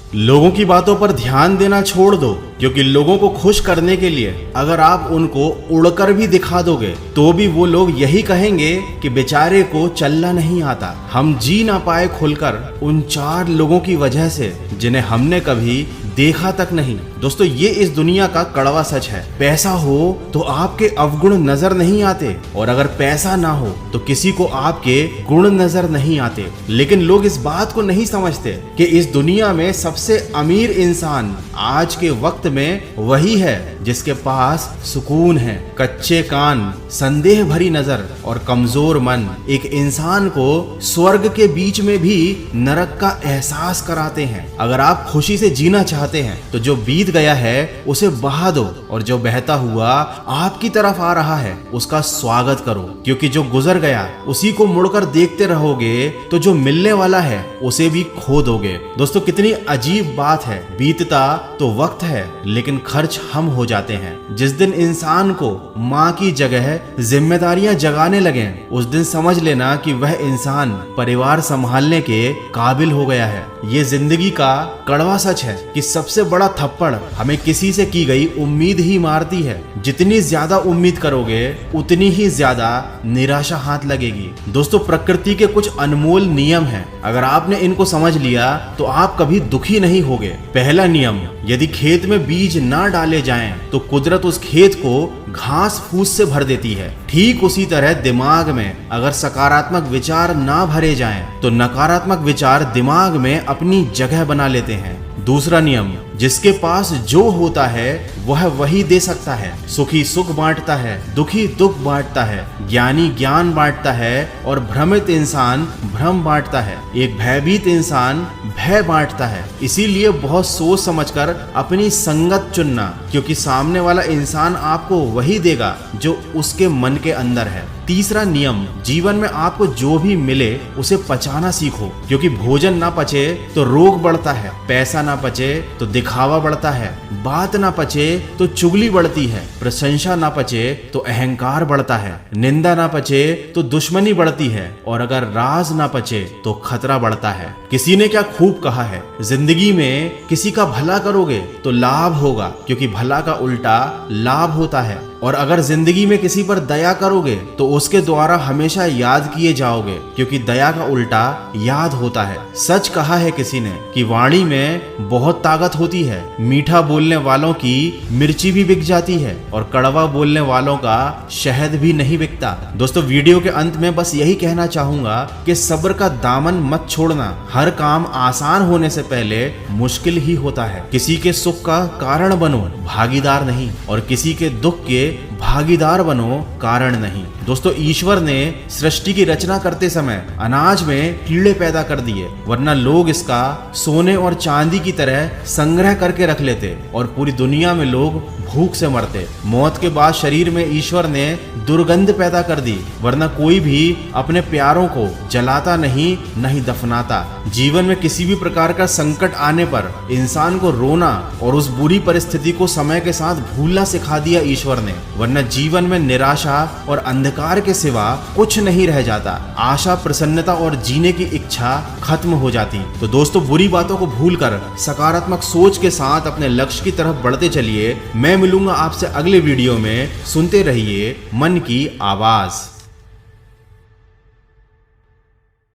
लोगों की बातों पर ध्यान देना छोड़ दो, क्योंकि लोगों को खुश करने के लिए अगर आप उनको उड़कर भी दिखा दोगे तो भी वो लोग यही कहेंगे कि बेचारे को चलना नहीं आता। हम जी ना पाए खुलकर उन 4 लोगों की वजह से जिन्हें हमने कभी देखा तक नहीं। दोस्तों, ये इस दुनिया का कड़वा सच है। पैसा हो तो आपके अवगुण नजर नहीं आते, और अगर पैसा ना हो तो किसी को आपके गुण नजर नहीं आते। लेकिन लोग इस बात को नहीं समझते कि इस दुनिया में सबसे अमीर इंसान आज के वक्त में वही है जिसके पास सुकून है। कच्चे कान, संदेह भरी नजर और कमजोर मन एक इंसान को स्वर्ग के बीच में भी नरक का एहसास कराते हैं। अगर आप खुशी से जीना चाहते हैं तो जो बीत गया है उसे बहा दो, और जो बहता हुआ आपकी तरफ आ रहा है उसका स्वागत करो, क्योंकि जो गुजर गया उसी को मुड़कर देखते रहोगे तो जो मिलने वाला है उसे भी खो दोगे। दोस्तों, कितनी अजीब बात है। बीतता तो वक्त है लेकिन खर्च हम हो जाते हैं। जिस दिन इंसान को माँ की जगह जिम्मेदारियां जगाने लगे उस दिन समझ लेना कि वह इंसान परिवार संभालने के काबिल हो गया है। ये जिंदगी का कड़वा सच है कि सबसे बड़ा थप्पड़ हमें किसी से की गई उम्मीद ही मारती है। जितनी ज्यादा उम्मीद करोगे उतनी ही ज्यादा निराशा हाथ लगेगी। दोस्तों, प्रकृति के कुछ अनमोल नियम हैं। अगर आपने इनको समझ लिया तो आप कभी दुखी नहीं होगे। पहला नियम, यदि खेत में बीज ना डाले जाएं तो कुदरत उस खेत को घास फूस से भर देती है। ठीक उसी तरह दिमाग में अगर सकारात्मक विचार ना भरे जाएं तो नकारात्मक विचार दिमाग में अपनी जगह बना लेते हैं। दूसरा नियम, जिसके पास जो होता है वह वही दे सकता है। सुखी सुख बांटता है, दुखी दुख बांटता है, ज्ञानी ज्ञान बांटता है और भ्रमित इंसान भ्रम बांटता है। एक भयभीत इंसान भय बांटता है। इसीलिए बहुत सोच समझकर अपनी संगत चुनना, क्योंकि सामने वाला इंसान आपको वही देगा जो उसके मन के अंदर है। तीसरा नियम, जीवन में आपको जो भी मिले उसे पचाना सीखो, क्योंकि भोजन ना पचे तो रोग बढ़ता है, पैसा ना पचे तो दिखावा बढ़ता है, बात ना पचे तो चुगली बढ़ती है, प्रशंसा ना पचे तो अहंकार बढ़ता है, निंदा ना पचे तो दुश्मनी बढ़ती है, और अगर राज ना पचे तो खतरा बढ़ता है। किसी ने क्या खूब कहा है, जिंदगी में किसी का भला करोगे तो लाभ होगा, क्योंकि भला का उल्टा लाभ होता है, और अगर जिंदगी में किसी पर दया करोगे तो उसके द्वारा हमेशा याद किए जाओगे, क्योंकि दया का उल्टा याद होता है। सच कहा है किसी ने कि वाणी में बहुत ताकत होती है। मीठा बोलने वालों की मिर्ची भी बिक जाती है और कड़वा बोलने वालों का शहद भी नहीं बिकता। दोस्तों, वीडियो के अंत में बस यही कहना चाहूंगा कि सब्र का दामन मत छोड़ना। हर काम आसान होने से पहले मुश्किल ही होता है। किसी के सुख का कारण बनो, भागीदार नहीं, और किसी के दुख के भागीदार बनो, कारण नहीं। दोस्तों, ईश्वर ने सृष्टि की रचना करते समय अनाज में कीड़े पैदा कर दिए, वरना लोग इसका सोने और चांदी की तरह संग्रह करके रख लेते और पूरी दुनिया में लोग भूख से मरते। मौत के बाद शरीर में ईश्वर ने दुर्गंध पैदा कर दी, वरना कोई भी अपने प्यारों को जलाता नहीं दफनाता। जीवन में किसी भी प्रकार का संकट आने पर इंसान को रोना और उस बुरी परिस्थिति को समय के साथ भूलना सिखा दिया ईश्वर ने, वरना जीवन में निराशा और अंधकार के सिवा कुछ नहीं रह जाता। आशा, प्रसन्नता और जीने की इच्छा खत्म हो जाती। तो दोस्तों, बुरी बातों को भूलकर सकारात्मक सोच के साथ अपने लक्ष्य की तरफ बढ़ते चलिए। मैं मिलूंगा आपसे अगले वीडियो में। सुनते रहिए मन की आवाज।